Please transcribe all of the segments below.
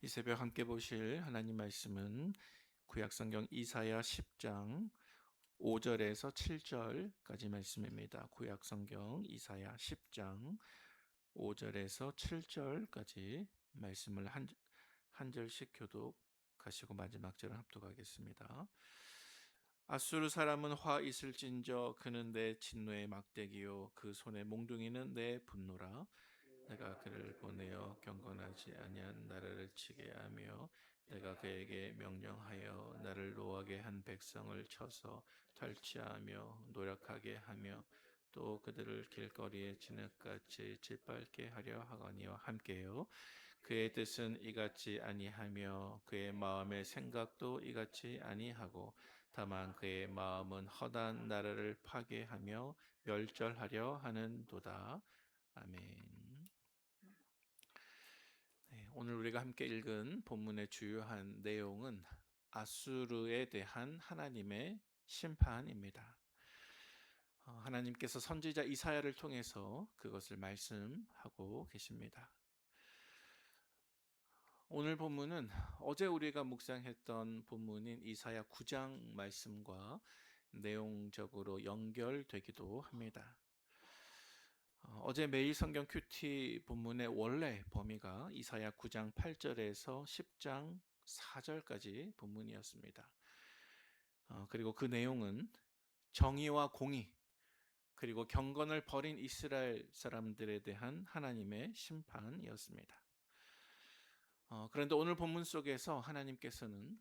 이 새벽 함께 보실 하나님 말씀은 구약성경 이사야 10장 5절에서 7절까지 말씀입니다. 구약성경 이사야 10장 5절에서 7절까지 말씀을 한 절씩 교독하시고 마지막 절은 합독하겠습니다. 아수르 사람은 화 있을진저 그는 내 진노의 막대기요 그 손의 몽둥이는 내 분노라. 내가 그를 보내어 경건하지 아니한 나라를 치게 하며 내가 그에게 명령하여 나를 노하게 한 백성을 쳐서 탈취하며 노력하게 하며 또 그들을 길거리에 진흙같이 짓밟게 하려 하거니와 함께요. 그의 뜻은 이같이 아니하며 그의 마음의 생각도 이같이 아니하고 다만 그의 마음은 허다한 나라를 파괴하며 멸절하려 하는도다. 아멘. 네, 오늘 우리가 함께 읽은 본문의 주요한 내용은 아수르에 대한 하나님의 심판입니다. 하나님께서 선지자 이사야를 통해서 그것을 말씀하고 계십니다. 오늘 본문은 어제 우리가 묵상했던 본문인 이사야 9장 말씀과 내용적으로 연결되기도 합니다. 어제 매일 성경 큐티 본문의 원래 범위가 이사야 9장 8절에서 10장 4절까지 본문이었습니다. 그리고 그 내용은 정의와 공의 그리고 경건을 버린 이스라엘 사람들에 대한 하나님의 심판이었습니다. 그런데 오늘 본문 속에서 하나님께서는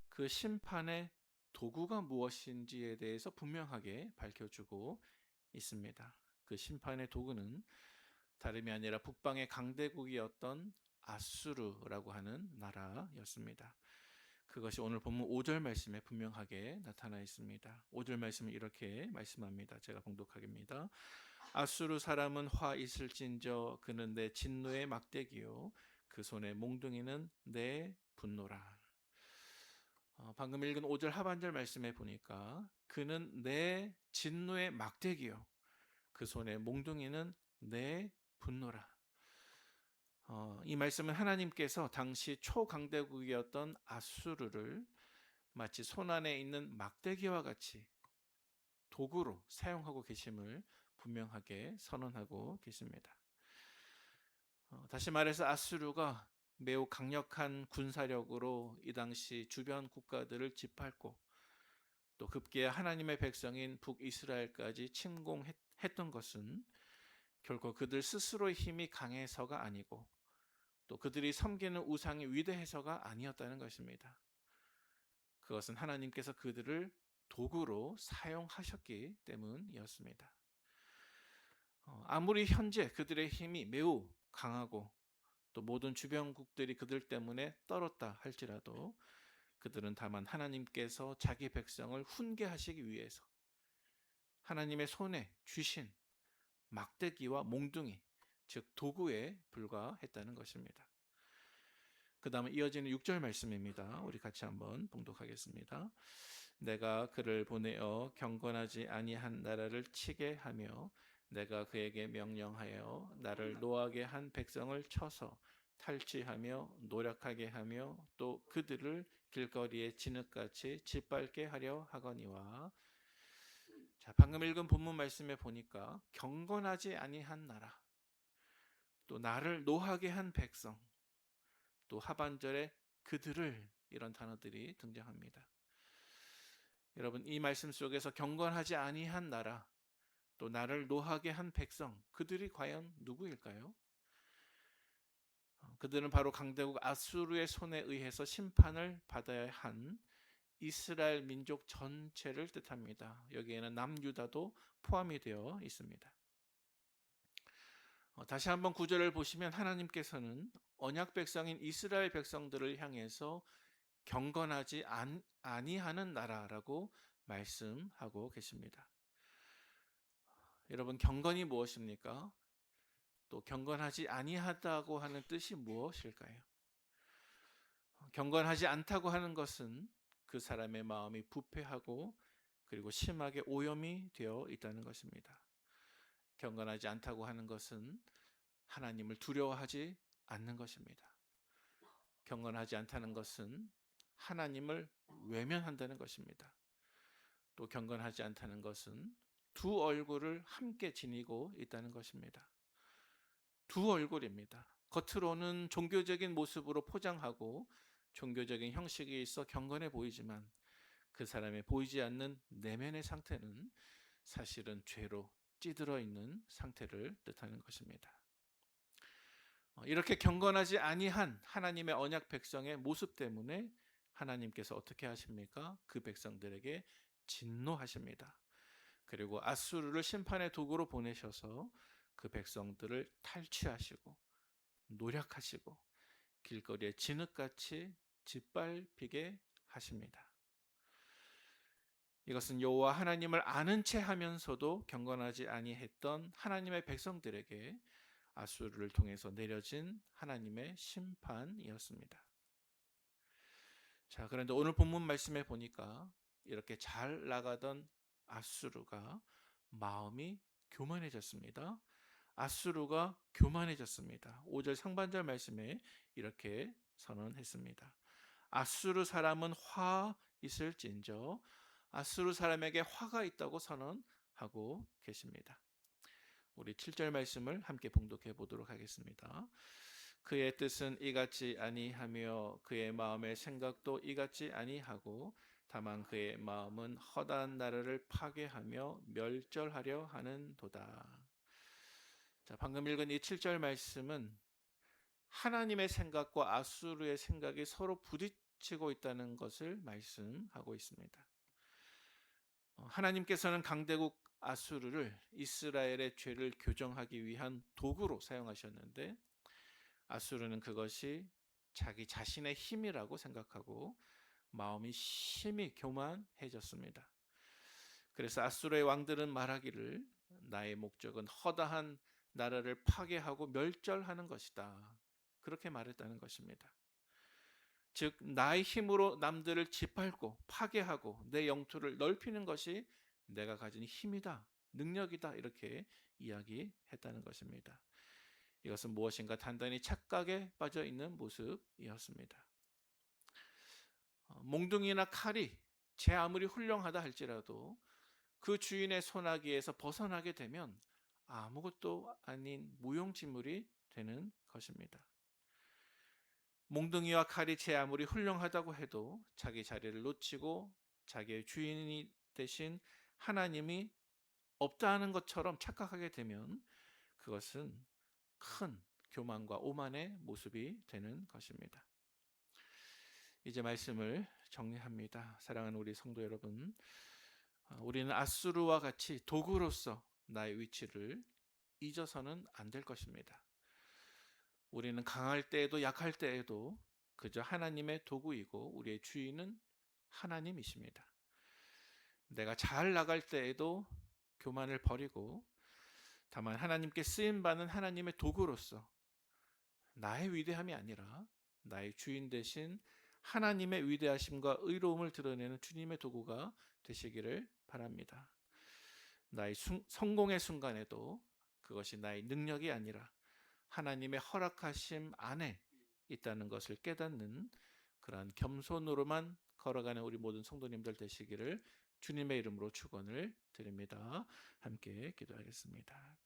그 심판의 도구가 무엇인지에 대해서 분명하게 밝혀주고 있습니다. 그 심판의 도구는 다름이 아니라 북방의 강대국이었던 아수르라고 하는 나라였습니다. 그것이 오늘 본문 5절 말씀에 분명하게 나타나 있습니다. 5절 말씀은 이렇게 말씀합니다. 제가 봉독하겠습니다. 아수르 사람은 화 있을진저 그는 내 진노의 막대기요 그 손의 몽둥이는 내 분노라. 방금 읽은 5절 하반절 말씀에 보니까 그는 내 진노의 막대기요 그 손의 몽둥이는 내 분노라. 이 말씀은 하나님께서 당시 초강대국이었던 아수르를 마치 손 안에 있는 막대기와 같이 도구로 사용하고 계심을 분명하게 선언하고 계십니다. 다시 말해서 아수르가 매우 강력한 군사력으로 이 당시 주변 국가들을 짓밟고 또 급기야 하나님의 백성인 북이스라엘까지 침공했던 것은 결코 그들 스스로의 힘이 강해서가 아니고 또 그들이 섬기는 우상이 위대해서가 아니었다는 것입니다. 그것은 하나님께서 그들을 도구로 사용하셨기 때문이었습니다. 아무리 현재 그들의 힘이 매우 강하고 또 모든 주변국들이 그들 때문에 떨었다 할지라도 그들은 다만 하나님께서 자기 백성을 훈계하시기 위해서 하나님의 손에 쥐신 막대기와 몽둥이, 즉 도구에 불과했다는 것입니다. 그 다음에 이어지는 6절 말씀입니다. 우리 같이 한번 봉독하겠습니다. 내가 그를 보내어 경건하지 아니한 나라를 치게 하며 내가 그에게 명령하여 나를 노하게 한 백성을 쳐서 탈취하며 노력하게 하며 또 그들을 길거리에 진흙같이 짓밟게 하려 하거니와. 자, 방금 읽은 본문 말씀에 보니까 경건하지 아니한 나라, 또 나를 노하게 한 백성, 또 하반절에 그들을 이런 단어들이 등장합니다. 여러분, 이 말씀 속에서 경건하지 아니한 나라, 또 나를 노하게 한 백성, 그들이 과연 누구일까요? 그들은 바로 강대국 아수르의 손에 의해서 심판을 받아야 한 이스라엘 민족 전체를 뜻합니다. 여기에는 남유다도 포함이 되어 있습니다. 다시 한번 구절을 보시면 하나님께서는 언약 백성인 이스라엘 백성들을 향해서 경건하지 아니하는 나라라고 말씀하고 계십니다. 여러분, 경건이 무엇입니까? 또 경건하지 아니하다고 하는 뜻이 무엇일까요? 경건하지 않다고 하는 것은 그 사람의 마음이 부패하고 그리고 심하게 오염이 되어 있다는 것입니다. 경건하지 않다고 하는 것은 하나님을 두려워하지 않는 것입니다. 경건하지 않다는 것은 하나님을 외면한다는 것입니다. 또 경건하지 않다는 것은 두 얼굴을 함께 지니고 있다는 것입니다. 두 얼굴입니다. 겉으로는 종교적인 모습으로 포장하고 종교적인 형식이 있어 경건해 보이지만 그 사람의 보이지 않는 내면의 상태는 사실은 죄로 찌들어 있는 상태를 뜻하는 것입니다. 이렇게 경건하지 아니한 하나님의 언약 백성의 모습 때문에 하나님께서 어떻게 하십니까? 그 백성들에게 진노하십니다. 그리고 아수르를 심판의 도구로 보내셔서 그 백성들을 탈취하시고 노략하시고 길거리에 진흙같이 짓밟히게 하십니다. 이것은 여호와 하나님을 아는 채 하면서도 경건하지 아니했던 하나님의 백성들에게 아수르를 통해서 내려진 하나님의 심판이었습니다. 자, 그런데 오늘 본문 말씀에 보니까 이렇게 잘 나가던 아수르가 마음이 교만해졌습니다. 아수르가 교만해졌습니다. 5절 상반절 말씀에 이렇게 선언했습니다. 아수르 사람은 화 있을진저. 아수르 사람에게 화가 있다고 선언하고 계십니다. 우리 7절 말씀을 함께 봉독해 보도록 하겠습니다. 그의 뜻은 이같지 아니하며 그의 마음의 생각도 이같지 아니하고 다만 그의 마음은 허다한 나라를 파괴하며 멸절하려 하는도다. 자, 방금 읽은 이 7절 말씀은 하나님의 생각과 아수르의 생각이 서로 부딪히고 있다는 것을 말씀하고 있습니다. 하나님께서는 강대국 아수르를 이스라엘의 죄를 교정하기 위한 도구로 사용하셨는데 아수르는 그것이 자기 자신의 힘이라고 생각하고 마음이 심히 교만해졌습니다. 그래서 아수르의 왕들은 말하기를 나의 목적은 허다한 나라를 파괴하고 멸절하는 것이다. 그렇게 말했다는 것입니다. 즉 나의 힘으로 남들을 짓밟고 파괴하고 내 영토를 넓히는 것이 내가 가진 힘이다, 능력이다 이렇게 이야기했다는 것입니다. 이것은 무엇인가 단단히 착각에 빠져 있는 모습이었습니다. 몽둥이나 칼이 제 아무리 훌륭하다 할지라도 그 주인의 손아귀에서 벗어나게 되면 아무것도 아닌 무용지물이 되는 것입니다. 몽둥이와 칼이 제 아무리 훌륭하다고 해도 자기 자리를 놓치고 자기의 주인이 되신 하나님이 없다 하는 것처럼 착각하게 되면 그것은 큰 교만과 오만의 모습이 되는 것입니다. 이제 말씀을 정리합니다. 사랑하는 우리 성도 여러분, 우리는 아수르와 같이 도구로서 나의 위치를 잊어서는 안 될 것입니다. 우리는 강할 때에도 약할 때에도 그저 하나님의 도구이고 우리의 주인은 하나님이십니다. 내가 잘 나갈 때에도 교만을 버리고 다만 하나님께 쓰임받는 하나님의 도구로서 나의 위대함이 아니라 나의 주인 되신 하나님의 위대하심과 의로움을 드러내는 주님의 도구가 되시기를 바랍니다. 나의 성공의 순간에도 그것이 나의 능력이 아니라 하나님의 허락하심 안에 있다는 것을 깨닫는 그러한 겸손으로만 걸어가는 우리 모든 성도님들 되시기를 주님의 이름으로 축원을 드립니다. 함께 기도하겠습니다.